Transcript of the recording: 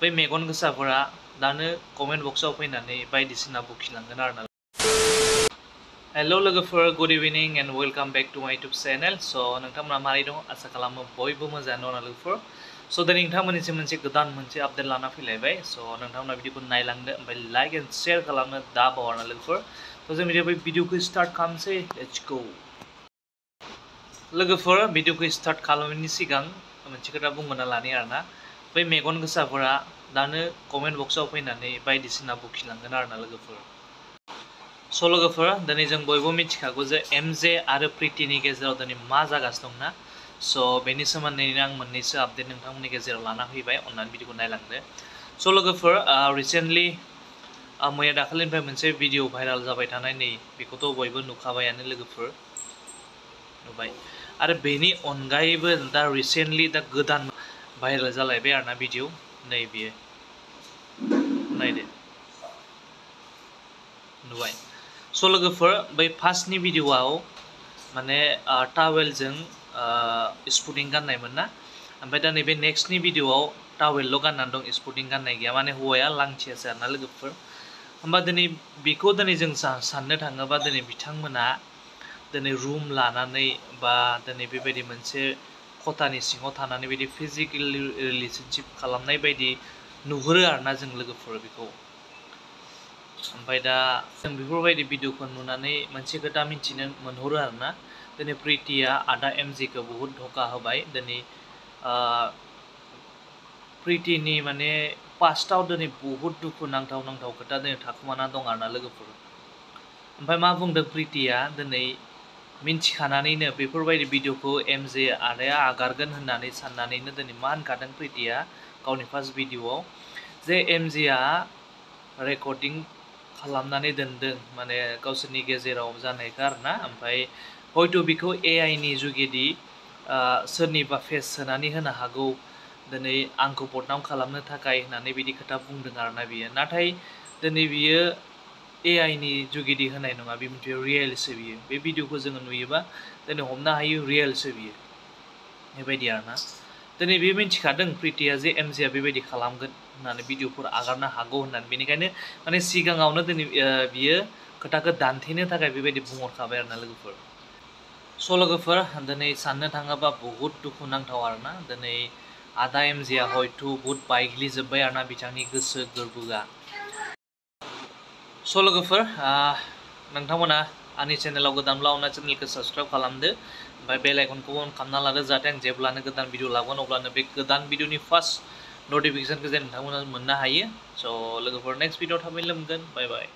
बै मेगन गोसाफोरा दानो कमेन्ट बक्सआव फैनानै बायदिसिना बखिलांगोन आरोना। हेलो लोगोफोर, good evening and welcome back to माय इउटुब चेनेल। नोंथांमोना मारै दं? आसा खालामो बयबो मोजाङानो दं लोगोफोर। दिनै नोंथांमोननिसिम मोनसे आपडेट लाना फैलायबाय। नोंथांमोना भिडिअखौ नायलांदो, ओमफ्राय लाइक एन्ड शेयार खालामनो दा बावना लोगोफोर। जों भिडिअखौ स्टार्ट खालामसै। Let's go. लोगोफोर, भिडिअखौ स्टार्ट खालामनायनि सिगां मोनसे खोथा बुंगोना लानि आरोना। बै मेगन गोसाफोरा दानो कमेन्ट बक्सआव फैनानै बायदिसिना बखिलांगोन आरोना लोगोफोर। लोगोफोर, दिनै जों बयबो मिथिखागौ जे एमजे आरो प्रितिनि गेजेराव दिनै मा जागासिनो दंना। बेनि सोमोन्दैनो आं मोननैसो आपडेट नोंथांमोननि गेजेराव लाना फैबाय। अन्नानै भिडिअखौ नायलांदो। लोगोफोर, रिसेन्टलि मैया दाखालिनिफ्राय मोनसे भिडिअ भाइराल जाबाय थानाय, नै बेखौथ' बयबो नुखाबायानो लोगोफोर, नुबाय। आरो बेनि अनगायैबो दा रिसेन्टलि गोदान भाइराल जालायबाय आरोना भिडिअ, नै बियो नायदो, नुबाय। लोगोफोर, बै फार्स्टनि भिडिअआव माने टावेलजों स्पुटिं गाननायमोन ना, ओमफ्राय दा नैबे नेक्स्टनि भिडिअआव टावेलल' गाननानै दं, स्पुटिं गाननाय गैया, माने हौवाया लांथियासो आरोना लोगोफोर। होमबा दिनै बेखौ जों साननो थाङोबा दिनै बिथांमोना दिनै रुम लानानै बा दिनै बेबायदि मोनसे खथानि सिङाव थानानै बिदि फिजिकेल रिलेशनशिप खालामनाय बायदि नुहुरो आरोना जों लोगोफोर बेखौ। ओमफ्राय दा जों बेफोरबायदि भिडिअखौ नुनानै मोनसे खोथा मिथिनो मोनहरो आरोना, दिनै प्रितिया आदा एमजेखौ बहुद धोखा होबाय। दिनै प्रितिनि माने पास्टआव दिनै बहुद दुखुनांथाव खोथा दिनै थाखुमाना दं आरोना लोगोफोर। ओमफ्राय मा बुंदों प्रितिया, दिनै मिन्थिखानानैनो बेफोरबायदि भिडिअखौ एमजे आदाया आगारगोन होननानै साननानैनो दिनै मा होनखादों प्रितिया गावनि फार्स्ट भिडिअआव, जे एमजेआ रेकर्डिं खालामनानै दोनदों माने गावसोरनि गेजेराव जानायखौ आरोना। ओमफ्राय हयथ' बेखौ एआइनि जुगेदि सोरनिबा फेस सोनानै होनो हागौ दिनै आंखौ बदनाम खालामनो थाखाय होननानै बिदि खोथा बुंदों आरोना बियो। नाथाय दिनै बियो एआइनि जुगेदि होनाय नङा, बे मोनसे रियेलसो बियो। बे भिडिअखौ जोङो नुयोबा दिनै हमनो हायो रियेलसो बियो, बेबायदि आरोना। दिनै बे मिन्थिखादों प्रितिया जे एमजेआ बेबायदि खालामगोन होननानै, भिडिअफोर आगारनो हागौ होननानै, बेनिखायनो माने सिगाङावनो दिनै बियो खोथाखौ दानथेनो थाखाय बेबायदि बुंहरखाबाय आरोना लोगोफोर। लोगोफोर, दिनै साननो थाङोबा बहुद दुखुनांथाव आरोना। दिनै आदा एमजेआ हयथ' बहुद बायग्लिजोब्बाय आरोना बिथांनि गोसो गोरबोआ। लोगोफोर, नोंथांमोना आंनि चेनेलाव गोदानब्ला अननानै चेनेलखौ साबस्क्राइब खालामदो, ओमफ्राय बेल आइकनखौ अन खालामना लादो, जाहाथे आं जेब्लानो गोदान भिडिअ लाबोगोन अब्लानो बे गोदान भिडिअनि फार्स्ट नटिफिकेसनखौ जे नोंथांमोना मोननो हायो। लोगोफोर, नेक्स्ट भिडिअ थाबैनो लोगो मोनगोन। बाय बाय।